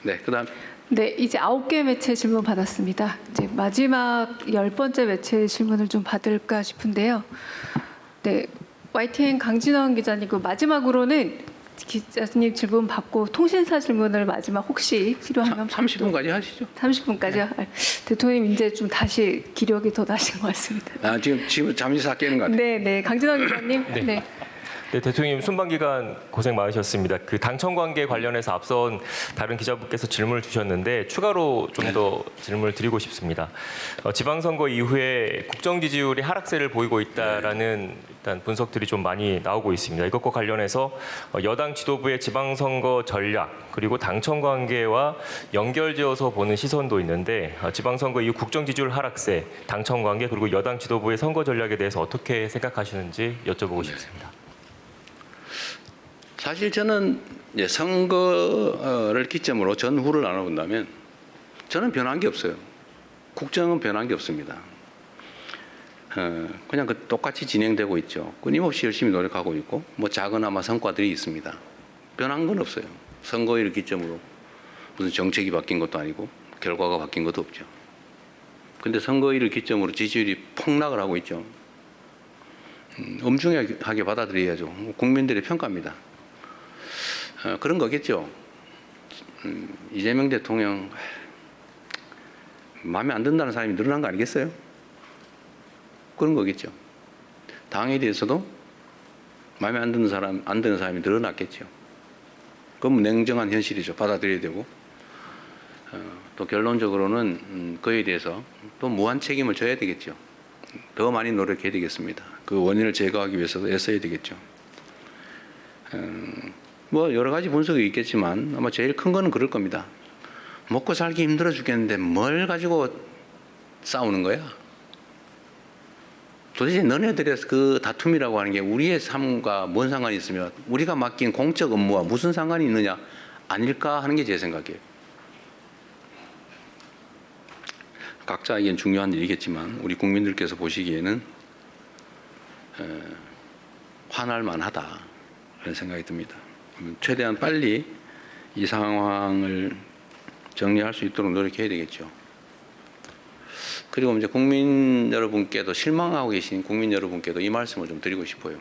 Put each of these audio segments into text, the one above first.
네, 그다음. 네, 이제 9개 매체 질문 받았습니다. 이제 마지막 10번째 매체 질문을 좀 받을까 싶은데요. 네, YTN 강진원 기자님, 그 마지막으로는 기자님 질문 받고 통신사 질문을 마지막 혹시 필요하면 30분까지 하시죠. 30분까지요? 네. 대통령 이제 좀 다시 기력이 더 나신 것 같습니다. 아, 지금 잠시 삭개는 것 같아요. 네, 네, 강진원 기자님. 네. 네. 네, 대통령님 순방 기간 고생 많으셨습니다. 그 당청 관계 관련해서 앞선 다른 기자분께서 질문을 주셨는데 추가로 좀 더 질문을 드리고 싶습니다. 지방선거 이후에 국정 지지율이 하락세를 보이고 있다라는 일단 분석들이 좀 많이 나오고 있습니다. 이것과 관련해서 여당 지도부의 지방선거 전략 그리고 당청 관계와 연결지어서 보는 시선도 있는데 지방선거 이후 국정 지지율 하락세, 당청 관계 그리고 여당 지도부의 선거 전략에 대해서 어떻게 생각하시는지 여쭤보고 싶습니다. 사실 저는 이제 선거를 기점으로 전후를 나눠본다면 저는 변한 게 없어요. 국정은 변한 게 없습니다. 그냥 똑같이 진행되고 있죠. 끊임없이 열심히 노력하고 있고 뭐 작은아마 성과들이 있습니다. 변한 건 없어요. 선거일을 기점으로 무슨 정책이 바뀐 것도 아니고 결과가 바뀐 것도 없죠. 근데 선거일을 기점으로 지지율이 폭락을 하고 있죠. 엄중하게 받아들여야죠. 국민들의 평가입니다. 그런 거겠죠. 이재명 대통령 마음에 안 든다는 사람이 늘어난 거 아니겠어요? 그런 거겠죠. 당에 대해서도 마음에 안 드는 사람이 늘어났겠죠. 그건 냉정한 현실이죠. 받아들여야 되고 또 결론적으로는 그에 대해서 또 무한 책임을 져야 되겠죠. 더 많이 노력해야 되겠습니다. 그 원인을 제거하기 위해서도 애써야 되겠죠. 뭐 여러 가지 분석이 있겠지만 아마 제일 큰 거는 그럴 겁니다. 먹고 살기 힘들어 죽겠는데 뭘 가지고 싸우는 거야? 도대체 너네들의 그 다툼이라고 하는 게 우리의 삶과 뭔 상관이 있으며 우리가 맡긴 공적 업무와 무슨 상관이 있느냐 아닐까 하는 게 제 생각이에요. 각자에겐 중요한 일이겠지만 우리 국민들께서 보시기에는 화날 만하다 그런 생각이 듭니다. 최대한 빨리 이 상황을 정리할 수 있도록 노력해야 되겠죠. 그리고 이제 국민 여러분께도 실망하고 계신 국민 여러분께도 이 말씀을 좀 드리고 싶어요.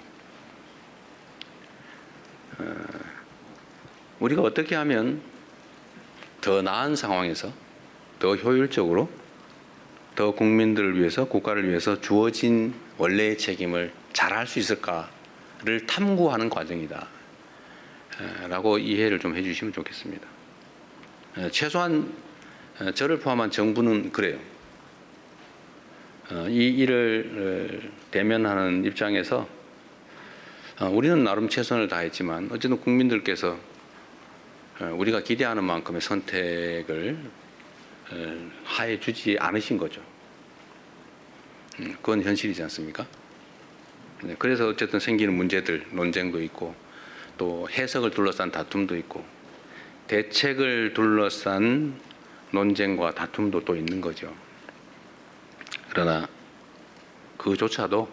우리가 어떻게 하면 더 나은 상황에서 더 효율적으로 더 국민들을 위해서 국가를 위해서 주어진 원래의 책임을 잘할 수 있을까를 탐구하는 과정이다 라고 이해를 좀 해주시면 좋겠습니다. 최소한 저를 포함한 정부는 그래요. 이 일을 대면하는 입장에서 우리는 나름 최선을 다했지만 어쨌든 국민들께서 우리가 기대하는 만큼의 선택을 하해 주지 않으신 거죠. 그건 현실이지 않습니까? 그래서 어쨌든 생기는 문제들, 논쟁도 있고 또 해석을 둘러싼 다툼도 있고 대책을 둘러싼 논쟁과 다툼도 또 있는 거죠. 그러나 그조차도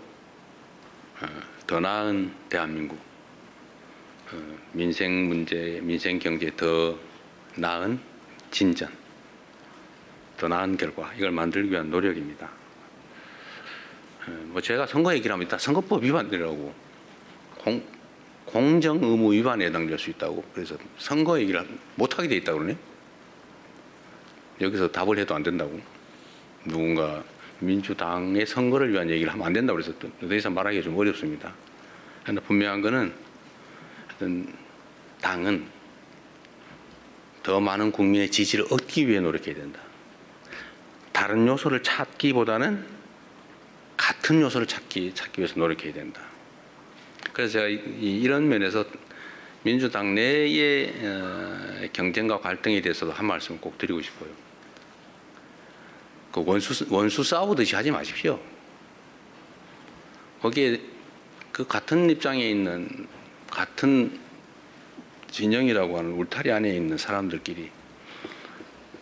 더 나은 대한민국, 민생 문제, 민생 경제에 더 나은 진전, 더 나은 결과 이걸 만들기 위한 노력입니다. 뭐 제가 선거 얘기를 하면 일단 선거법 위반이라고 공정 의무 위반에 해당될 수 있다고 그래서 선거 얘기를 못하게 돼 있다고 그러네. 여기서 답을 해도 안 된다고 누군가 민주당의 선거를 위한 얘기를 하면 안 된다고 그래서 더 이상 말하기가 좀 어렵습니다. 그러나 분명한 거는 당은 더 많은 국민의 지지를 얻기 위해 노력해야 된다. 다른 요소를 찾기보다는 같은 요소를 찾기 위해서 노력해야 된다. 그래서 제가 이런 면에서 민주당 내의 경쟁과 갈등에 대해서도 한 말씀을 꼭 드리고 싶어요. 그 원수 싸우듯이 하지 마십시오. 거기에 그 같은 입장에 있는 같은 진영이라고 하는 울타리 안에 있는 사람들끼리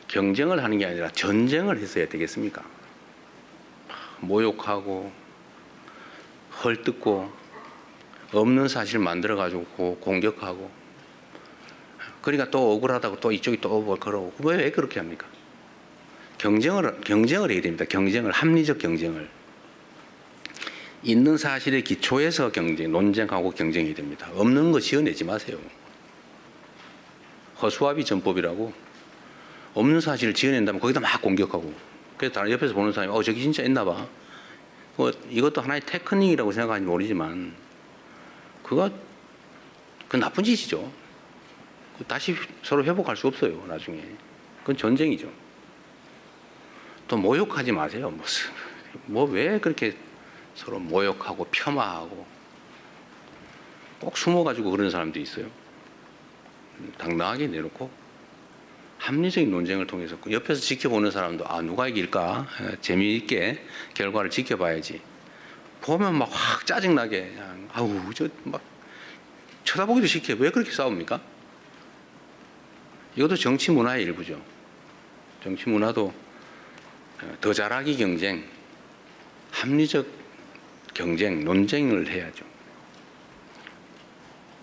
경쟁을 하는 게 아니라 전쟁을 했어야 되겠습니까? 모욕하고 헐뜯고 없는 사실 만들어가지고 공격하고 그러니까 또 억울하다고 또 이쪽이 또 뭐 그러고 왜 그렇게 합니까? 경쟁을 해야 됩니다. 경쟁을 합리적 경쟁을 있는 사실의 기초에서 논쟁하고 경쟁해야 됩니다. 없는 거 지어내지 마세요. 허수아비 전법이라고 없는 사실을 지어낸다면 거기다 막 공격하고 그래서 다른 옆에서 보는 사람이 저기 진짜 있나 봐. 이것도 하나의 테크닉이라고 생각하는지 모르지만 그 나쁜 짓이죠. 다시 서로 회복할 수 없어요. 나중에 그건 전쟁이죠. 또 모욕하지 마세요. 왜 그렇게 서로 모욕하고 폄하하고 꼭 숨어가지고 그런 사람도 있어요. 당당하게 내놓고 합리적인 논쟁을 통해서 옆에서 지켜보는 사람도 누가 이길까 재미있게 결과를 지켜봐야지. 보면 막 확 짜증나게 막 쳐다보기도 싫게 왜 그렇게 싸웁니까? 이것도 정치 문화의 일부죠. 정치 문화도 더 잘하기 경쟁, 합리적 경쟁, 논쟁을 해야죠.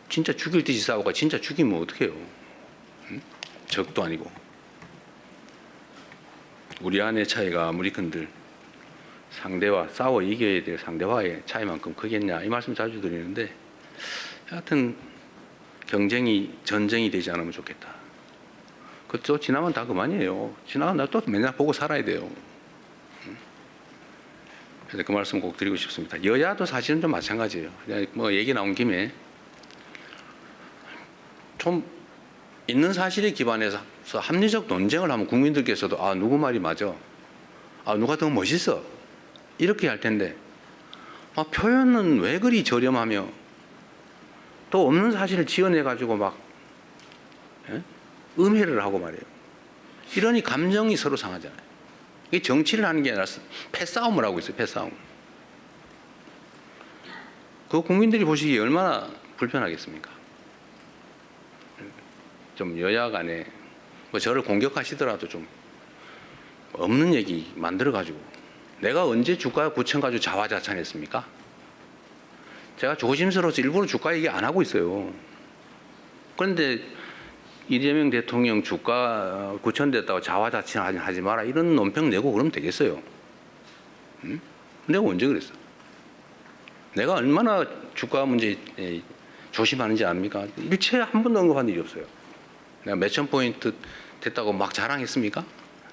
진짜 죽일 듯이 싸우고 진짜 죽이면 어떡해요? 응? 적도 아니고. 우리 안의 차이가 아무리 큰들 상대와 싸워 이겨야 될 상대와의 차이만큼 크겠냐 이 말씀 자주 드리는데 하여튼 전쟁이 되지 않으면 좋겠다. 그쪽 지나면 다 그만이에요. 지나면 나 또 맨날 보고 살아야 돼요. 그래서 그 말씀 꼭 드리고 싶습니다. 여야도 사실은 좀 마찬가지예요. 그냥 얘기 나온 김에 좀 있는 사실에 기반해서 합리적 논쟁을 하면 국민들께서도 누구 말이 맞아, 누가 더 멋있어 이렇게 할 텐데 표현은 왜 그리 저렴하며 또 없는 사실을 지어내 가지고 막 음해를 하고 말이에요. 이러니 감정이 서로 상하잖아요. 이게 정치를 하는 게 아니라 패싸움을 하고 있어요. 패싸움. 그 국민들이 보시기에 얼마나 불편하겠습니까? 좀 여야 간에 저를 공격하시더라도 좀 없는 얘기 만들어 가지고 내가 언제 주가 9천 가지고 자화자찬했습니까? 제가 조심스러워서 일부러 주가 얘기 안 하고 있어요. 그런데 이재명 대통령 주가 9천 됐다고 자화자찬하지 마라 이런 논평 내고 그러면 되겠어요? 응? 내가 언제 그랬어? 내가 얼마나 주가 문제 조심하는지 압니까? 일체 한 번도 언급한 일이 없어요. 내가 몇천 포인트 됐다고 막 자랑했습니까?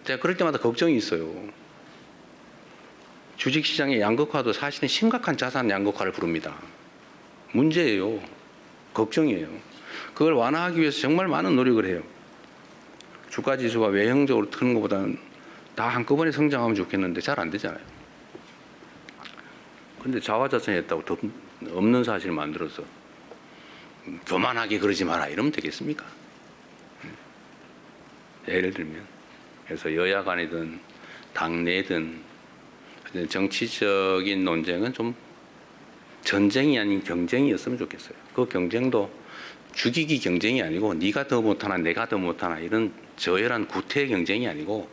제가 그럴 때마다 걱정이 있어요. 주식시장의 양극화도 사실은 심각한 자산 양극화를 부릅니다. 문제예요. 걱정이에요. 그걸 완화하기 위해서 정말 많은 노력을 해요. 주가지수가 외형적으로 트는 것보다는 다 한꺼번에 성장하면 좋겠는데 잘 안 되잖아요. 그런데 자화자찬했다고 더 없는 사실을 만들어서 교만하게 그러지 마라 이러면 되겠습니까? 예를 들면 그래서 여야 간이든 당내든 정치적인 논쟁은 좀 전쟁이 아닌 경쟁이었으면 좋겠어요. 그 경쟁도 죽이기 경쟁이 아니고 네가 더 못하나 내가 더 못하나 이런 저열한 구태 경쟁이 아니고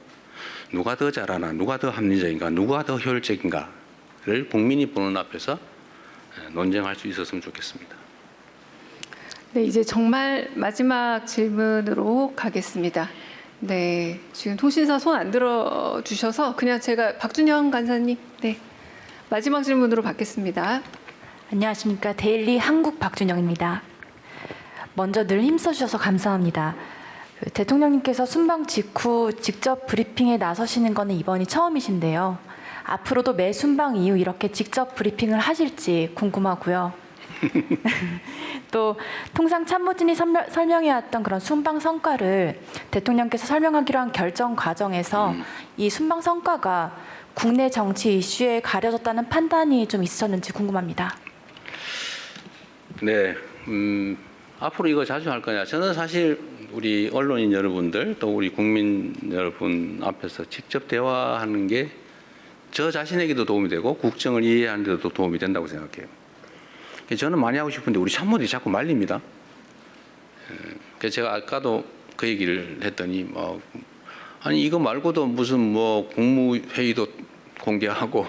누가 더 잘하나 누가 더 합리적인가 누가 더 효율적인가를 국민이 보는 앞에서 논쟁할 수 있었으면 좋겠습니다. 네, 이제 정말 마지막 질문으로 가겠습니다. 네, 지금 통신사 손 안 들어 주셔서 그냥 제가 박준영 간사님, 네, 마지막 질문으로 받겠습니다. 안녕하십니까. 데일리 한국 박준영입니다. 먼저 늘 힘써주셔서 감사합니다. 대통령님께서 순방 직후 직접 브리핑에 나서시는 것은 이번이 처음이신데요. 앞으로도 매 순방 이후 이렇게 직접 브리핑을 하실지 궁금하고요. 또 통상 참모진이 설명해왔던 그런 순방 성과를 대통령께서 설명하기로 한 결정 과정에서 이 순방 성과가 국내 정치 이슈에 가려졌다는 판단이 좀 있으셨는지 궁금합니다. 네, 앞으로 이거 자주 할 거냐? 저는 사실 우리 언론인 여러분들 또 우리 국민 여러분 앞에서 직접 대화하는 게 저 자신에게도 도움이 되고 국정을 이해하는 데도 도움이 된다고 생각해요. 저는 많이 하고 싶은데 우리 참모들이 자꾸 말립니다. 그래서 제가 아까도 그 얘기를 했더니 아니 이거 말고도 무슨 국무회의도 공개하고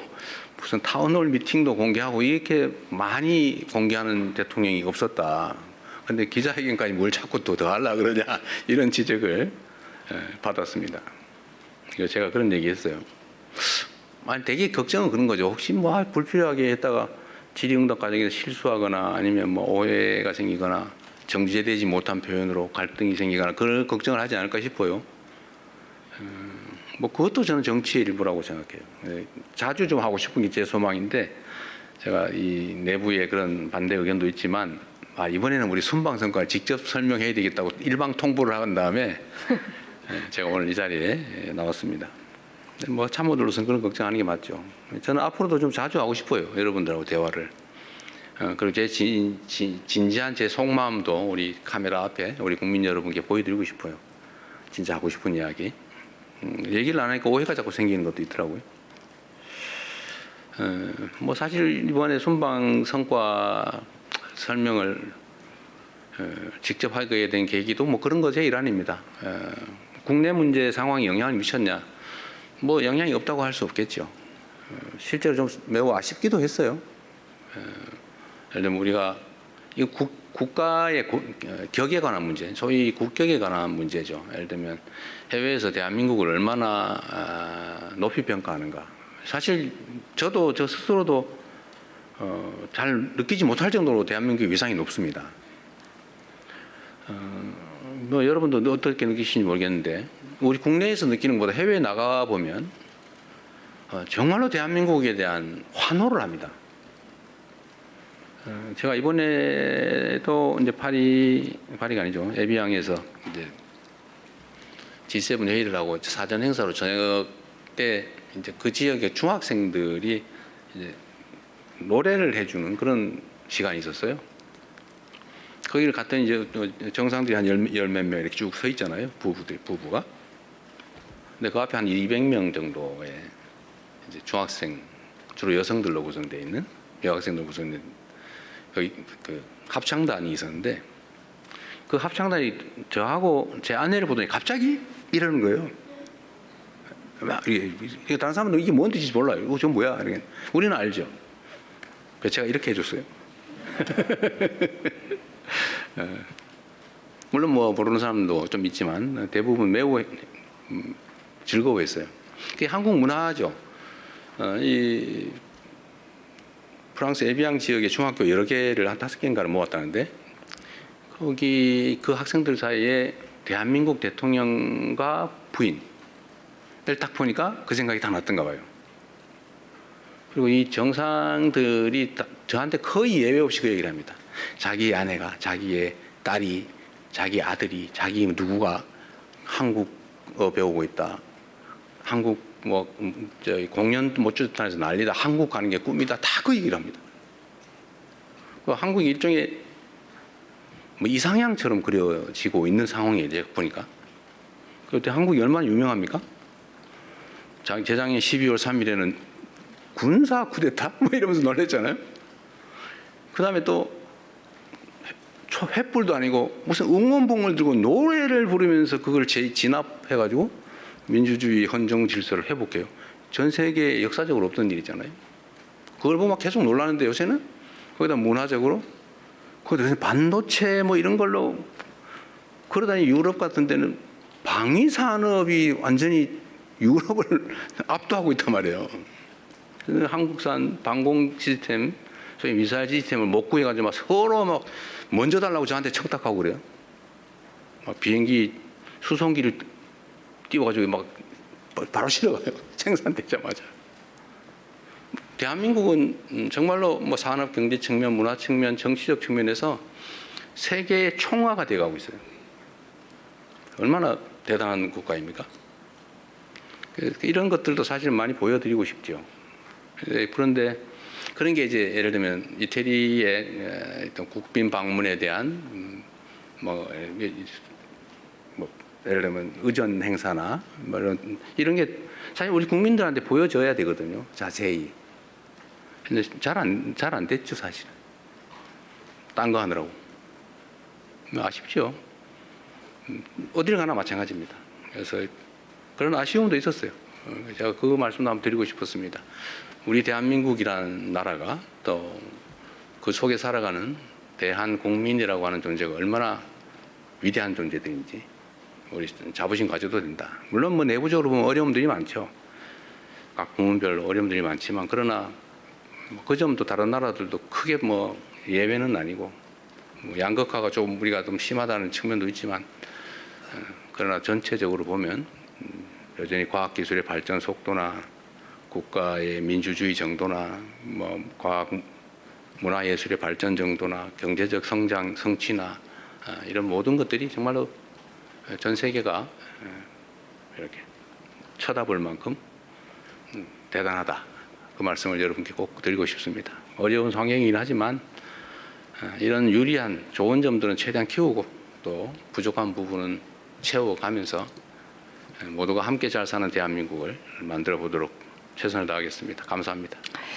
무슨 타운홀 미팅도 공개하고 이렇게 많이 공개하는 대통령이 없었다. 근데 기자회견까지 뭘 자꾸 또 더 하려고 그러냐 이런 지적을 받았습니다. 그래서 제가 그런 얘기했어요. 아니 되게 걱정은 그런 거죠. 혹시 뭐 불필요하게 했다가 질의응답 과정에서 실수하거나 아니면 뭐 오해가 생기거나 정제되지 못한 표현으로 갈등이 생기거나 그런 걱정을 하지 않을까 싶어요. 뭐 그것도 저는 정치의 일부라고 생각해요. 자주 좀 하고 싶은 게 제 소망인데 제가 이 내부에 그런 반대 의견도 있지만 이번에는 우리 순방선거를 직접 설명해야 되겠다고 일방 통보를 한 다음에 제가 오늘 이 자리에 나왔습니다. 뭐 참모들로서는 그런 걱정하는 게 맞죠. 저는 앞으로도 좀 자주 하고 싶어요. 여러분들하고 대화를. 그리고 제 진지한 제 속마음도 우리 카메라 앞에 우리 국민 여러분께 보여드리고 싶어요. 진짜 하고 싶은 이야기. 얘기를 안 하니까 오해가 자꾸 생기는 것도 있더라고요. 뭐 사실 이번에 순방 성과 설명을 직접 하게 된 계기도 뭐 그런 것의 일환입니다. 국내 문제 상황에 영향을 미쳤냐? 뭐 영향이 없다고 할 수 없겠죠. 실제로 좀 매우 아쉽기도 했어요. 예를 들면 우리가 이 국가의 격에 관한 문제, 소위 국격에 관한 문제죠. 예를 들면 해외에서 대한민국을 얼마나 높이 평가하는가. 사실 저 스스로도 잘 느끼지 못할 정도로 대한민국의 위상이 높습니다. 뭐 여러분도 어떻게 느끼시는지 모르겠는데 우리 국내에서 느끼는 것보다 해외에 나가 보면 정말로 대한민국에 대한 환호를 합니다. 제가 이번에도 이제 파리가 아니죠. 에비앙에서 이제 G7 회의를 하고 사전 행사로 저녁 때 이제 그 지역의 중학생들이 이제 노래를 해주는 그런 시간이 있었어요. 거기를 갔더니 이제 정상들이 한 열 몇 명 이렇게 쭉 서 있잖아요. 부부가. 근데 그 앞에 한 200명 정도의 이제 중학생, 주로 여성들로 구성되어 있는 여학생들로 구성된 그 합창단이 있었는데 그 합창단이 저하고 제 아내를 보더니 갑자기 이러는 거예요. 이게 다른 사람들은 이게 뭔 뜻인지 몰라요. 이거 좀 뭐야? 이렇게. 우리는 알죠. 그래서 제가 이렇게 해줬어요. 물론 뭐 모르는 사람도 좀 있지만 대부분 매우 즐거워했어요. 그게 한국 문화죠. 이 프랑스 에비앙 지역의 중학교 여러 개를 한 5개인가를 모았다는데 거기 그 학생들 사이에 대한민국 대통령과 부인을 딱 보니까 그 생각이 다 났던가 봐요. 그리고 이 정상들이 저한테 거의 예외 없이 그 얘기를 합니다. 자기 아내가, 자기의 딸이, 자기 아들이, 자기 누구가 한국어 배우고 있다. 한국 뭐 공연 못 주단에서 난리다. 한국 가는 게 꿈이다. 다 그 얘기를 합니다. 그 한국이 일종의 뭐 이상향처럼 그려지고 있는 상황이에요. 이제 보니까. 그때 한국이 얼마나 유명합니까? 재작년 12월 3일에는 군사 쿠데타? 뭐 이러면서 놀랬잖아요. 그 다음에 또 횃불도 아니고 무슨 응원봉을 들고 노래를 부르면서 그걸 진압해가지고 민주주의 헌정 질서를 회복해요. 전 세계에 역사적으로 없던 일이잖아요. 그걸 보면 계속 놀라는데 요새는 거기다 문화적으로 거기다 반도체 뭐 이런 걸로 그러다니 유럽 같은 데는 방위 산업이 완전히 유럽을 압도하고 있단 말이에요. 한국산 방공 시스템, 소위 미사일 시스템을 못 구해가지고 막 서로 막 먼저 달라고 저한테 청탁하고 그래요. 막 비행기 수송기를 띄워가지고 막 바로 실어가요. 생산되자마자. 대한민국은 정말로 뭐 산업, 경제 측면, 문화 측면, 정치적 측면에서 세계의 총화가 돼가고 있어요. 얼마나 대단한 국가입니까? 이런 것들도 사실 많이 보여드리고 싶죠. 그런데 그런 게 이제 예를 들면 이태리의 어떤 국빈 방문에 대한 뭐 예를 들면 의전 행사나 뭐 이런 게 사실 우리 국민들한테 보여줘야 되거든요. 자세히. 근데 잘 안 됐죠, 사실은. 딴 거 하느라고. 아쉽죠. 어딜 가나 마찬가지입니다. 그래서 그런 아쉬움도 있었어요. 제가 그 말씀도 한번 드리고 싶었습니다. 우리 대한민국이라는 나라가 또 그 속에 살아가는 대한국민이라고 하는 존재가 얼마나 위대한 존재들인지 우리 자부심 가져도 된다. 물론 뭐 내부적으로 보면 어려움들이 많죠. 각 부문별로 어려움들이 많지만 그러나 그 점도 다른 나라들도 크게 뭐 예외는 아니고 뭐 양극화가 좀 우리가 좀 심하다는 측면도 있지만 그러나 전체적으로 보면 여전히 과학기술의 발전 속도나 국가의 민주주의 정도나 뭐 과학 문화예술의 발전 정도나 경제적 성장 성취나 이런 모든 것들이 정말로 전 세계가 이렇게 쳐다볼 만큼 대단하다. 그 말씀을 여러분께 꼭 드리고 싶습니다. 어려운 상황이긴 하지만 이런 유리한 좋은 점들은 최대한 키우고 또 부족한 부분은 채워가면서 모두가 함께 잘 사는 대한민국을 만들어 보도록 최선을 다하겠습니다. 감사합니다.